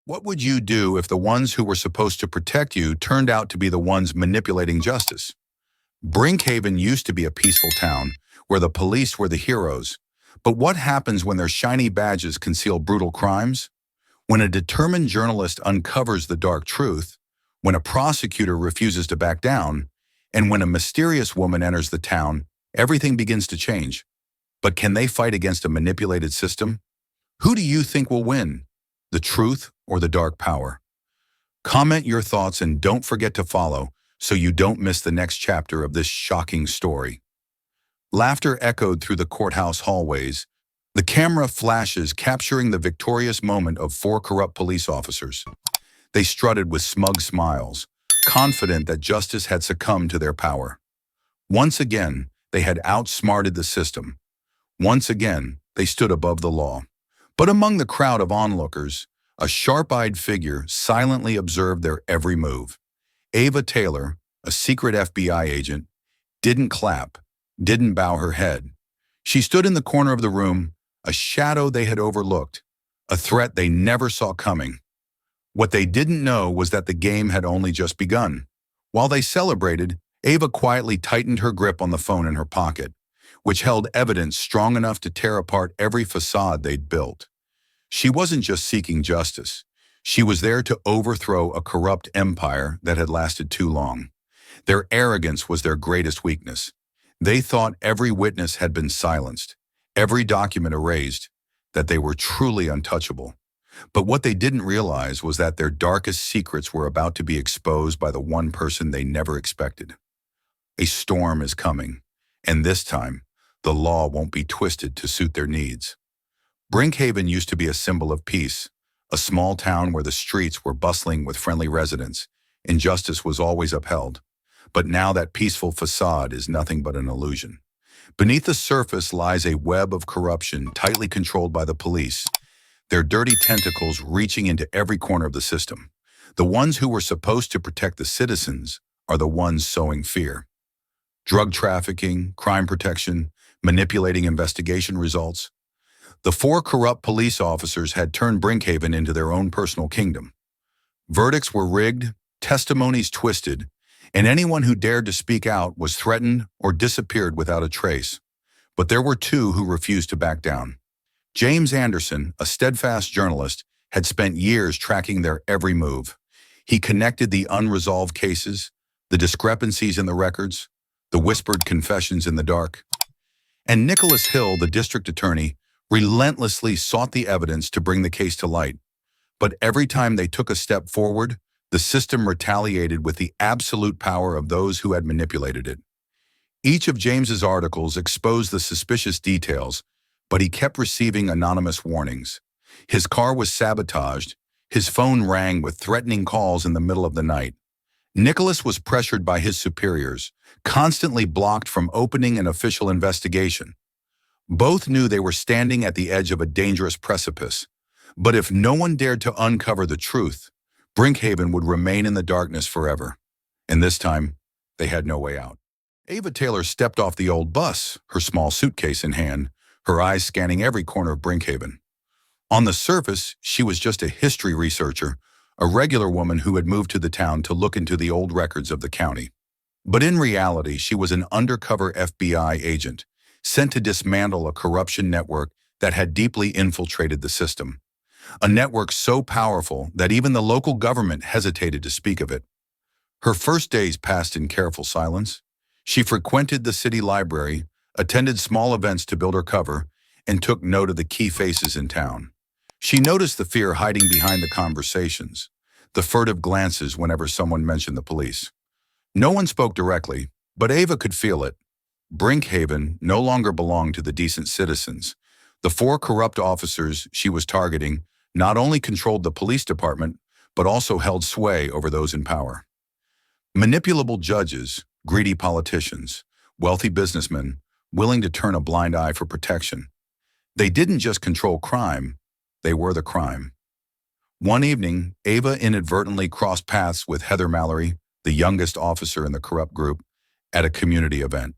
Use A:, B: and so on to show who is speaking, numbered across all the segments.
A: What would you do if the ones who were supposed to protect you turned out to be the ones manipulating justice? Brinkhaven used to be a peaceful town where the police were the heroes. But what happens when their shiny badges conceal brutal crimes? When a determined journalist uncovers the dark truth, when a prosecutor refuses to back down, and when a mysterious woman enters the town, everything begins to change. But can they fight against a manipulated system? Who do you think will win? The truth or the dark power? Comment your thoughts and don't forget to follow so you don't miss the next chapter of this shocking story. Laughter echoed through the courthouse hallways. The camera flashes capturing the victorious moment of four corrupt police officers. They strutted with smug smiles, confident that justice had succumbed to their power. Once again, they had outsmarted the system. Once again, they stood above the law. But among the crowd of onlookers, a sharp-eyed figure silently observed their every move. Ava Taylor, a secret FBI agent, didn't clap, didn't bow her head. She stood in the corner of the room, a shadow they had overlooked, a threat they never saw coming. What they didn't know was that the game had only just begun. While they celebrated, Ava quietly tightened her grip on the phone in her pocket, which held evidence strong enough to tear apart every facade they'd built. She wasn't just seeking justice. She was there to overthrow a corrupt empire that had lasted too long. Their arrogance was their greatest weakness. They thought every witness had been silenced, every document erased, that they were truly untouchable. But what they didn't realize was that their darkest secrets were about to be exposed by the one person they never expected. A storm is coming, and this time, the law won't be twisted to suit their needs. Brinkhaven used to be a symbol of peace, a small town where the streets were bustling with friendly residents, and justice was always upheld. But now that peaceful facade is nothing but an illusion. Beneath the surface lies a web of corruption tightly controlled by the police, their dirty tentacles reaching into every corner of the system. The ones who were supposed to protect the citizens are the ones sowing fear. Drug trafficking, crime protection, manipulating investigation results. The four corrupt police officers had turned Brinkhaven into their own personal kingdom. Verdicts were rigged, testimonies twisted, and anyone who dared to speak out was threatened or disappeared without a trace. But there were two who refused to back down. James Anderson, a steadfast journalist, had spent years tracking their every move. He connected the unresolved cases, the discrepancies in the records, the whispered confessions in the dark. And Nicholas Hill, the district attorney, relentlessly sought the evidence to bring the case to light. But every time they took a step forward, the system retaliated with the absolute power of those who had manipulated it. Each of James's articles exposed the suspicious details, but he kept receiving anonymous warnings. His car was sabotaged, his phone rang with threatening calls in the middle of the night. Nicholas was pressured by his superiors, constantly blocked from opening an official investigation. Both knew they were standing at the edge of a dangerous precipice, but if no one dared to uncover the truth, Brinkhaven would remain in the darkness forever. And this time, they had no way out. Ava Taylor stepped off the old bus, her small suitcase in hand, her eyes scanning every corner of Brinkhaven. On the surface, she was just a history researcher, a regular woman who had moved to the town to look into the old records of the county. But in reality, she was an undercover FBI agent, sent to dismantle a corruption network that had deeply infiltrated the system. A network so powerful that even the local government hesitated to speak of it. Her first days passed in careful silence. She frequented the city library, attended small events to build her cover, and took note of the key faces in town. She noticed the fear hiding behind the conversations, the furtive glances whenever someone mentioned the police. No one spoke directly, but Ava could feel it. Brinkhaven no longer belonged to the decent citizens. The four corrupt officers she was targeting not only controlled the police department, but also held sway over those in power. Manipulable judges, greedy politicians, wealthy businessmen, willing to turn a blind eye for protection. They didn't just control crime, they were the crime. One evening, Ava inadvertently crossed paths with Heather Mallory, the youngest officer in the corrupt group, at a community event.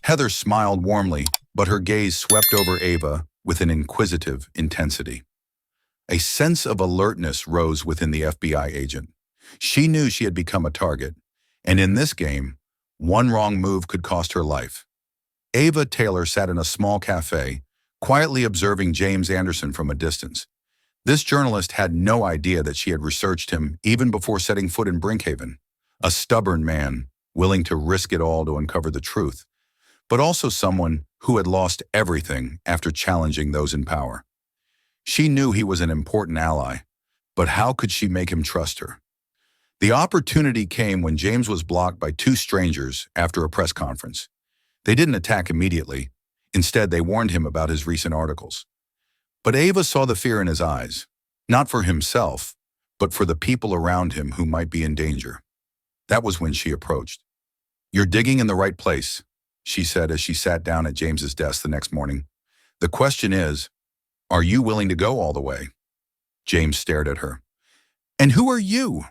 A: Heather smiled warmly, but her gaze swept over Ava with an inquisitive intensity. A sense of alertness rose within the FBI agent. She knew she had become a target, and in this game, one wrong move could cost her life. Ava Taylor sat in a small cafe, quietly observing James Anderson from a distance. This journalist had no idea that she had researched him even before setting foot in Brinkhaven. A stubborn man, willing to risk it all to uncover the truth, but also someone who had lost everything after challenging those in power. She knew he was an important ally, but how could she make him trust her? The opportunity came when James was blocked by two strangers after a press conference. They didn't attack immediately. Instead, they warned him about his recent articles. But Ava saw the fear in his eyes, not for himself, but for the people around him who might be in danger. That was when she approached. "You're digging in the right place," she said as she sat down at James's desk the next morning. "The question is, are you willing to go all the way?" James stared at her. "And who are you?"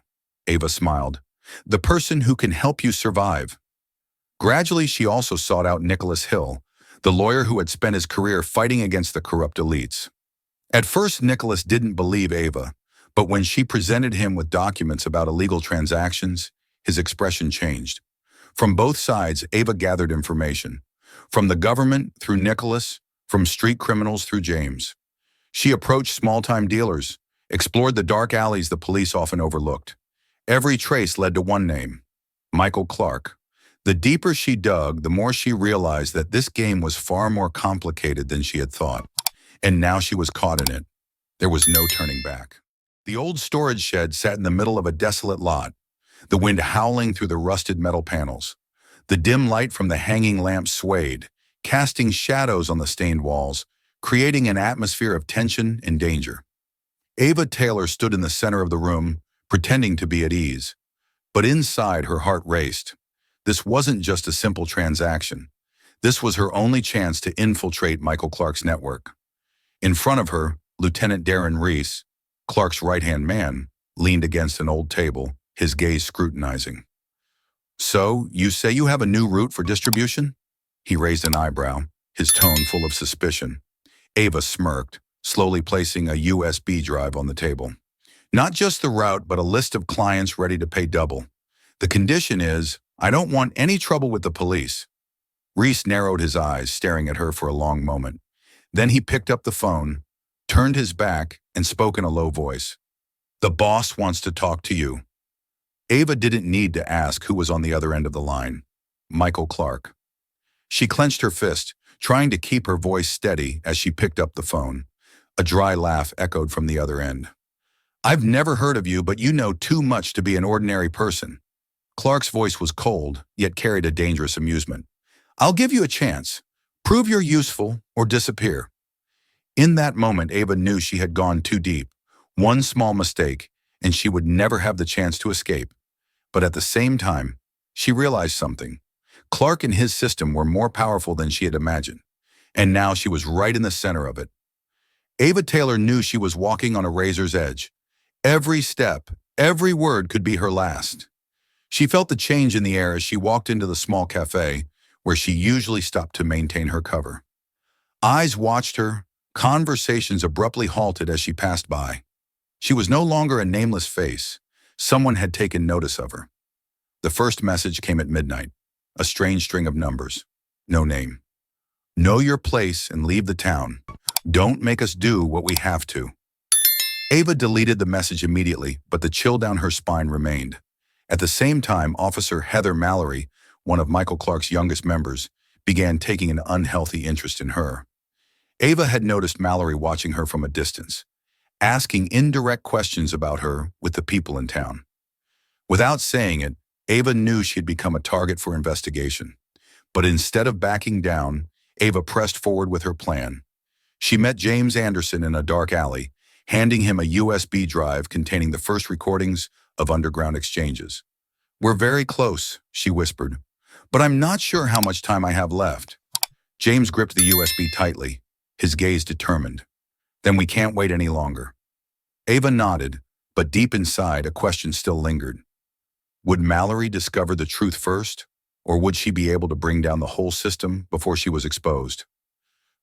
A: Ava smiled. "The person who can help you survive." Gradually, she also sought out Nicholas Hill, the lawyer who had spent his career fighting against the corrupt elites. At first, Nicholas didn't believe Ava, but when she presented him with documents about illegal transactions, his expression changed. From both sides, Ava gathered information. From the government through Nicholas, from street criminals through James. She approached small-time dealers, explored the dark alleys the police often overlooked. Every trace led to one name, Michael Clark. The deeper she dug, the more she realized that this game was far more complicated than she had thought. And now she was caught in it. There was no turning back. The old storage shed sat in the middle of a desolate lot, the wind howling through the rusted metal panels. The dim light from the hanging lamps swayed, casting shadows on the stained walls, creating an atmosphere of tension and danger. Ava Taylor stood in the center of the room, pretending to be at ease. But inside, her heart raced. This wasn't just a simple transaction. This was her only chance to infiltrate Michael Clark's network. In front of her, Lieutenant Darren Reese, Clark's right-hand man, leaned against an old table, his gaze scrutinizing. "So, you say you have a new route for distribution?" He raised an eyebrow, his tone full of suspicion. Ava smirked, slowly placing a USB drive on the table. "Not just the route, but a list of clients ready to pay double. The condition is, I don't want any trouble with the police." Reese narrowed his eyes, staring at her for a long moment. Then he picked up the phone, turned his back, and spoke in a low voice. "The boss wants to talk to you." Ava didn't need to ask who was on the other end of the line. Michael Clark. She clenched her fist, trying to keep her voice steady as she picked up the phone. A dry laugh echoed from the other end. "I've never heard of you, but you know too much to be an ordinary person." Clark's voice was cold, yet carried a dangerous amusement. "I'll give you a chance. Prove you're useful or disappear." In that moment, Ava knew she had gone too deep. One small mistake, and she would never have the chance to escape. But at the same time, she realized something. Clark and his system were more powerful than she had imagined, and now she was right in the center of it. Ava Taylor knew she was walking on a razor's edge. Every step, every word could be her last. She felt the change in the air as she walked into the small cafe, where she usually stopped to maintain her cover. Eyes watched her, conversations abruptly halted as she passed by. She was no longer a nameless face. Someone had taken notice of her. The first message came at midnight, a strange string of numbers. No name. "Know your place and leave the town. Don't make us do what we have to." Ava deleted the message immediately, but the chill down her spine remained. At the same time, Officer Heather Mallory, one of Michael Clark's youngest members, began taking an unhealthy interest in her. Ava had noticed Mallory watching her from a distance, asking indirect questions about her with the people in town. Without saying it, Ava knew she had become a target for investigation. But instead of backing down, Ava pressed forward with her plan. She met James Anderson in a dark alley, handing him a USB drive containing the first recordings of underground exchanges. "We're very close," she whispered, "but I'm not sure how much time I have left." James gripped the USB tightly, his gaze determined. "Then we can't wait any longer." Ava nodded, but deep inside, a question still lingered. Would Mallory discover the truth first, or would she be able to bring down the whole system before she was exposed?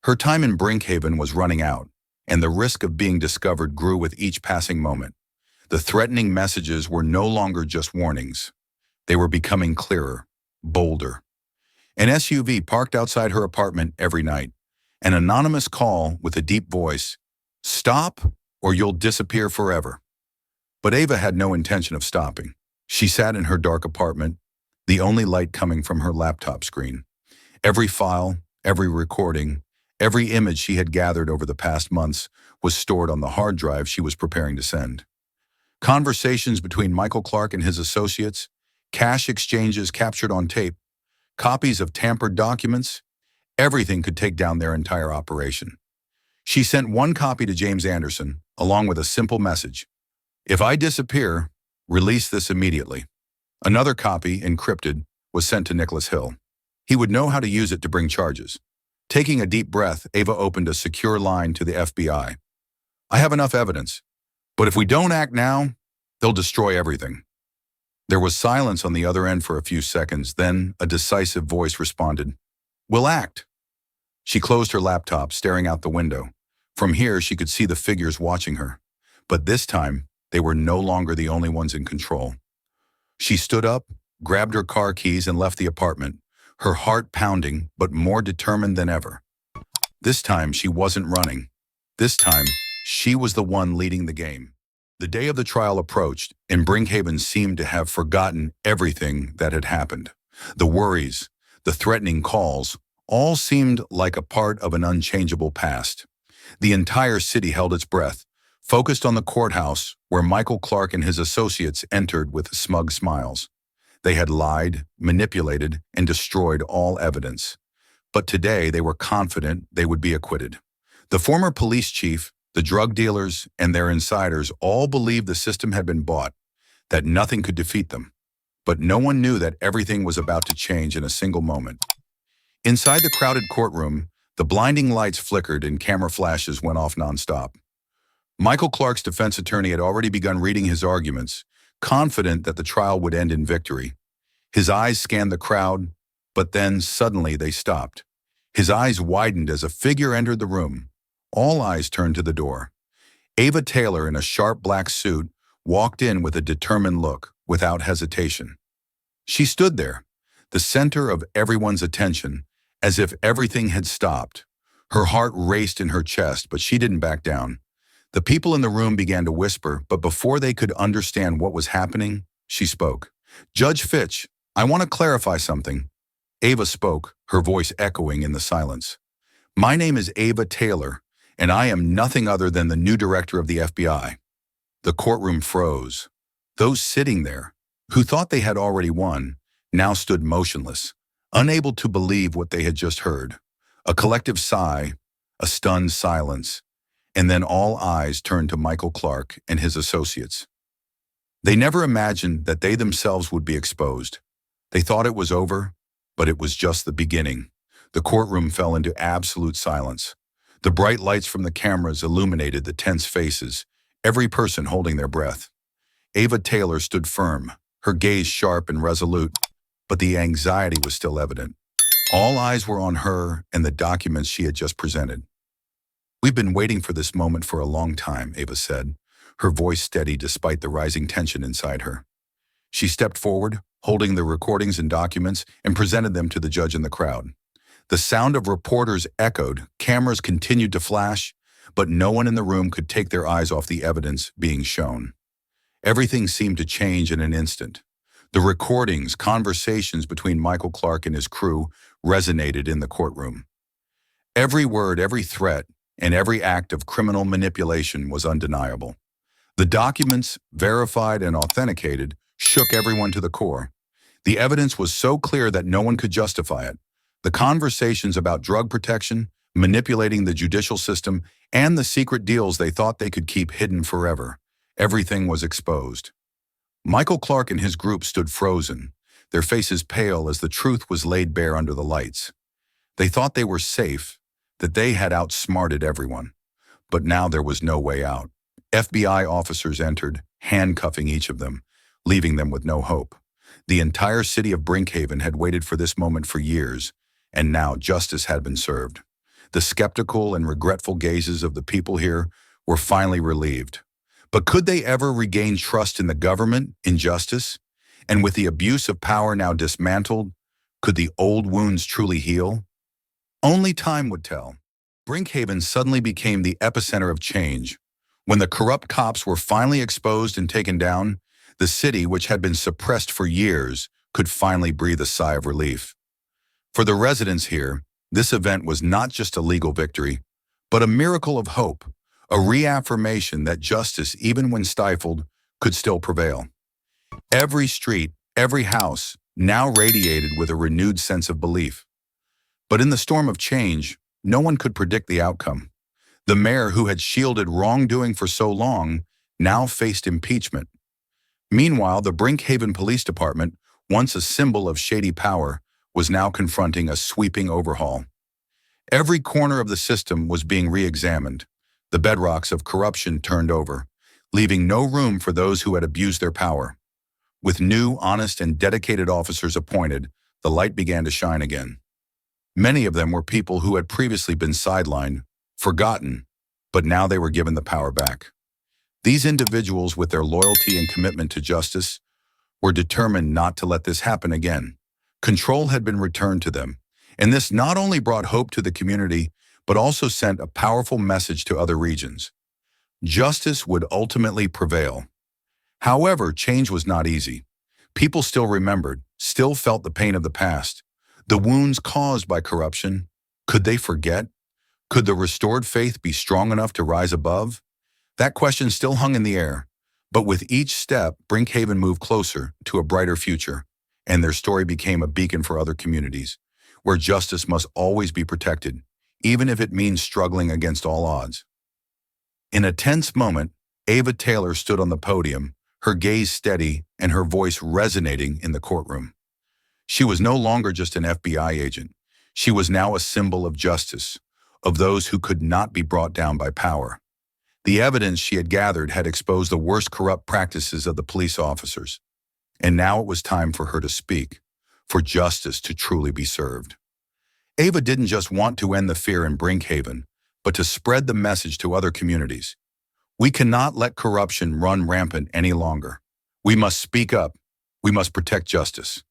A: Her time in Brinkhaven was running out, and the risk of being discovered grew with each passing moment. The threatening messages were no longer just warnings. They were becoming clearer, bolder. An SUV parked outside her apartment every night. An anonymous call with a deep voice, "Stop or you'll disappear forever." But Ava had no intention of stopping. She sat in her dark apartment, the only light coming from her laptop screen. Every file, every recording, every image she had gathered over the past months was stored on the hard drive she was preparing to send. Conversations between Michael Clark and his associates, cash exchanges captured on tape, copies of tampered documents, everything could take down their entire operation. She sent one copy to James Anderson, along with a simple message: "If I disappear, release this immediately." Another copy, encrypted, was sent to Nicholas Hill. He would know how to use it to bring charges. Taking a deep breath, Ava opened a secure line to the FBI. "I have enough evidence, but if we don't act now, they'll destroy everything." There was silence on the other end for a few seconds, then a decisive voice responded, "We'll act." She closed her laptop, staring out the window. From here, she could see the figures watching her. But this time, they were no longer the only ones in control. She stood up, grabbed her car keys, and left the apartment, her heart pounding, but more determined than ever. This time, she wasn't running. This time, she was the one leading the game. The day of the trial approached, and Brinkhaven seemed to have forgotten everything that had happened. The worries, the threatening calls, all seemed like a part of an unchangeable past. The entire city held its breath, focused on the courthouse where Michael Clark and his associates entered with smug smiles. They had lied, manipulated, and destroyed all evidence. But today they were confident they would be acquitted. The former police chief, the drug dealers, and their insiders all believed the system had been bought, that nothing could defeat them. But no one knew that everything was about to change in a single moment. Inside the crowded courtroom, the blinding lights flickered and camera flashes went off nonstop. Michael Clark's defense attorney had already begun reading his arguments, confident that the trial would end in victory. His eyes scanned the crowd, but then suddenly they stopped. His eyes widened as a figure entered the room. All eyes turned to the door. Ava Taylor, in a sharp black suit, walked in with a determined look, without hesitation. She stood there, the center of everyone's attention, as if everything had stopped. Her heart raced in her chest, but she didn't back down. The people in the room began to whisper, but before they could understand what was happening, she spoke. "Judge Fitch, I want to clarify something." Ava spoke, her voice echoing in the silence. "My name is Ava Taylor, and I am nothing other than the new director of the FBI." The courtroom froze. Those sitting there, who thought they had already won, now stood motionless, unable to believe what they had just heard. A collective sigh, a stunned silence, and then all eyes turned to Michael Clark and his associates. They never imagined that they themselves would be exposed. They thought it was over, but it was just the beginning. The courtroom fell into absolute silence. The bright lights from the cameras illuminated the tense faces, every person holding their breath. Ava Taylor stood firm, her gaze sharp and resolute, but the anxiety was still evident. All eyes were on her and the documents she had just presented. "We've been waiting for this moment for a long time," Ava said, her voice steady despite the rising tension inside her. She stepped forward, holding the recordings and documents, and presented them to the judge and the crowd. The sound of reporters echoed, cameras continued to flash, but no one in the room could take their eyes off the evidence being shown. Everything seemed to change in an instant. The recordings, conversations between Michael Clark and his crew resonated in the courtroom. Every word, every threat, and every act of criminal manipulation was undeniable. The documents, verified and authenticated, shook everyone to the core. The evidence was so clear that no one could justify it. The conversations about drug protection, manipulating the judicial system, and the secret deals they thought they could keep hidden forever. Everything was exposed. Michael Clark and his group stood frozen, their faces pale as the truth was laid bare under the lights. They thought they were safe, that they had outsmarted everyone. But now there was no way out. FBI officers entered, handcuffing each of them, leaving them with no hope. The entire city of Brinkhaven had waited for this moment for years, and now justice had been served. The skeptical and regretful gazes of the people here were finally relieved. But could they ever regain trust in the government, in justice? And with the abuse of power now dismantled, could the old wounds truly heal? Only time would tell. Brinkhaven suddenly became the epicenter of change. When the corrupt cops were finally exposed and taken down, the city, which had been suppressed for years, could finally breathe a sigh of relief. For the residents here, this event was not just a legal victory, but a miracle of hope, a reaffirmation that justice, even when stifled, could still prevail. Every street, every house, now radiated with a renewed sense of belief. But in the storm of change, no one could predict the outcome. The mayor, who had shielded wrongdoing for so long, now faced impeachment. Meanwhile, the Brinkhaven Police Department, once a symbol of shady power, was now confronting a sweeping overhaul. Every corner of the system was being re-examined, the bedrocks of corruption turned over, leaving no room for those who had abused their power. With new, honest, and dedicated officers appointed, the light began to shine again. Many of them were people who had previously been sidelined, forgotten, but now they were given the power back. These individuals, with their loyalty and commitment to justice, were determined not to let this happen again. Control had been returned to them, and this not only brought hope to the community, but also sent a powerful message to other regions. Justice would ultimately prevail. However, change was not easy. People still remembered, still felt the pain of the past. The wounds caused by corruption. Could they forget? Could the restored faith be strong enough to rise above? That question still hung in the air. But with each step, Brinkhaven moved closer to a brighter future, and their story became a beacon for other communities, where justice must always be protected, even if it means struggling against all odds. In a tense moment, Ava Taylor stood on the podium, her gaze steady and her voice resonating in the courtroom. She was no longer just an FBI agent. She was now a symbol of justice, of those who could not be brought down by power. The evidence she had gathered had exposed the worst corrupt practices of the police officers. And now it was time for her to speak, for justice to truly be served. Ava didn't just want to end the fear in Brinkhaven, but to spread the message to other communities. We cannot let corruption run rampant any longer. We must speak up. We must protect justice.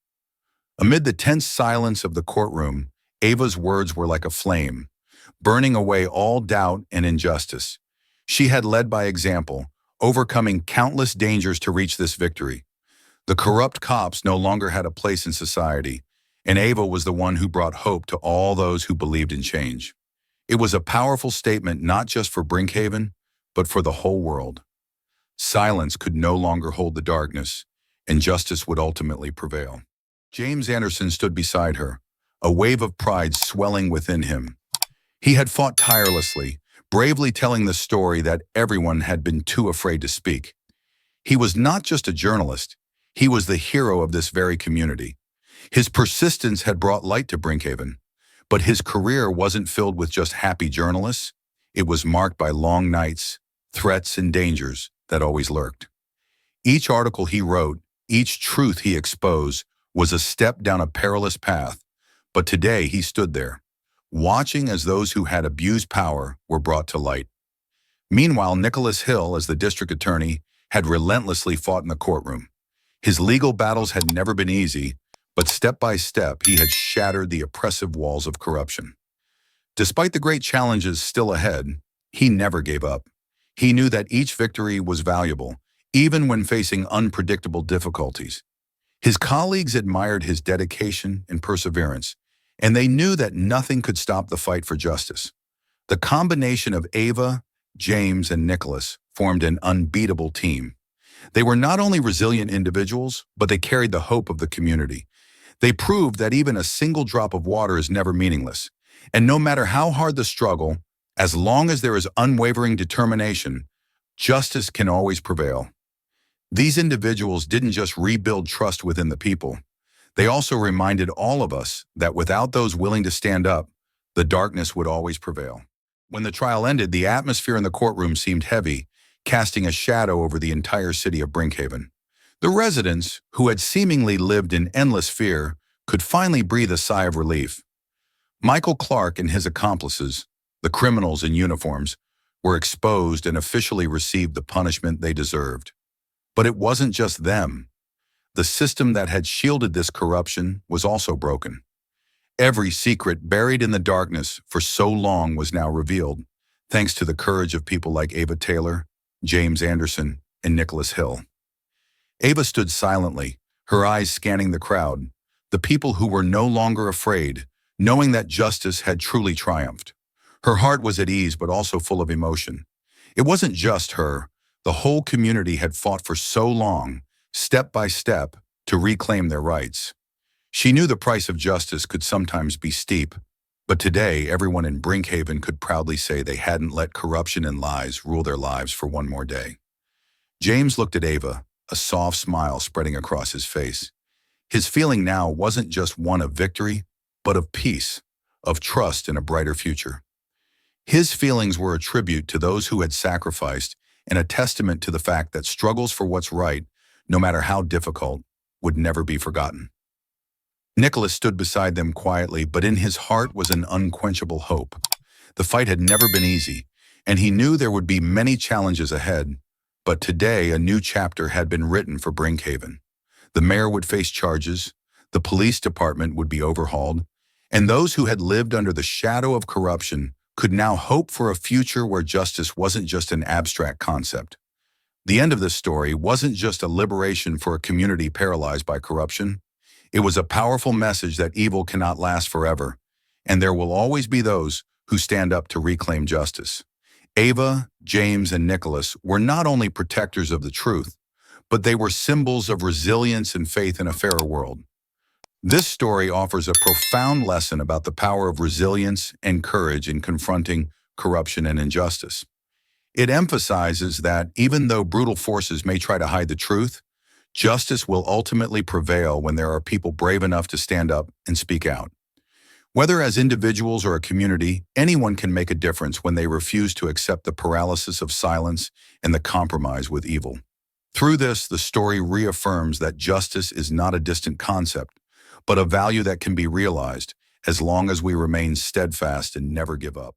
A: Amid the tense silence of the courtroom, Ava's words were like a flame, burning away all doubt and injustice. She had led by example, overcoming countless dangers to reach this victory. The corrupt cops no longer had a place in society, and Ava was the one who brought hope to all those who believed in change. It was a powerful statement not just for Brinkhaven, but for the whole world. Silence could no longer hold the darkness, and justice would ultimately prevail. James Anderson stood beside her, a wave of pride swelling within him. He had fought tirelessly, bravely telling the story that everyone had been too afraid to speak. He was not just a journalist, he was the hero of this very community. His persistence had brought light to Brinkhaven, but his career wasn't filled with just happy journalists. It was marked by long nights, threats, and dangers that always lurked. Each article he wrote, each truth he exposed, was a step down a perilous path. But today he stood there, watching as those who had abused power were brought to light. Meanwhile, Nicholas Hill, as the district attorney, had relentlessly fought in the courtroom. His legal battles had never been easy, but step by step he had shattered the oppressive walls of corruption. Despite the great challenges still ahead, he never gave up. He knew that each victory was valuable, even when facing unpredictable difficulties. His colleagues admired his dedication and perseverance, and they knew that nothing could stop the fight for justice. The combination of Ava, James, and Nicholas formed an unbeatable team. They were not only resilient individuals, but they carried the hope of the community. They proved that even a single drop of water is never meaningless, and no matter how hard the struggle, as long as there is unwavering determination, justice can always prevail. These individuals didn't just rebuild trust within the people. They also reminded all of us that without those willing to stand up, the darkness would always prevail. When the trial ended, the atmosphere in the courtroom seemed heavy, casting a shadow over the entire city of Brinkhaven. The residents, who had seemingly lived in endless fear, could finally breathe a sigh of relief. Michael Clark and his accomplices, the criminals in uniforms, were exposed and officially received the punishment they deserved. But it wasn't just them. The system that had shielded this corruption was also broken. Every secret buried in the darkness for so long was now revealed, thanks to the courage of people like Ava Taylor, James Anderson, and Nicholas Hill. Ava stood silently, her eyes scanning the crowd, the people who were no longer afraid, knowing that justice had truly triumphed. Her heart was at ease but also full of emotion. It wasn't just her. The whole community had fought for so long, step by step, to reclaim their rights. She knew the price of justice could sometimes be steep, but today everyone in Brinkhaven could proudly say they hadn't let corruption and lies rule their lives for one more day. James looked at Ava, a soft smile spreading across his face. His feeling now wasn't just one of victory, but of peace, of trust in a brighter future. His feelings were a tribute to those who had sacrificed and a testament to the fact that struggles for what's right, no matter how difficult, would never be forgotten. Nicholas stood beside them quietly, but in his heart was an unquenchable hope. The fight had never been easy, and he knew there would be many challenges ahead. But today, a new chapter had been written for Brinkhaven. The mayor would face charges, the police department would be overhauled, and those who had lived under the shadow of corruption could now hope for a future where justice wasn't just an abstract concept. The end of this story wasn't just a liberation for a community paralyzed by corruption. It was a powerful message that evil cannot last forever, and there will always be those who stand up to reclaim justice. Ava, James, and Nicholas were not only protectors of the truth, but they were symbols of resilience and faith in a fairer world. This story offers a profound lesson about the power of resilience and courage in confronting corruption and injustice. It emphasizes that even though brutal forces may try to hide the truth, justice will ultimately prevail when there are people brave enough to stand up and speak out. Whether as individuals or a community, anyone can make a difference when they refuse to accept the paralysis of silence and the compromise with evil. Through this, the story reaffirms that justice is not a distant concept, but a value that can be realized as long as we remain steadfast and never give up.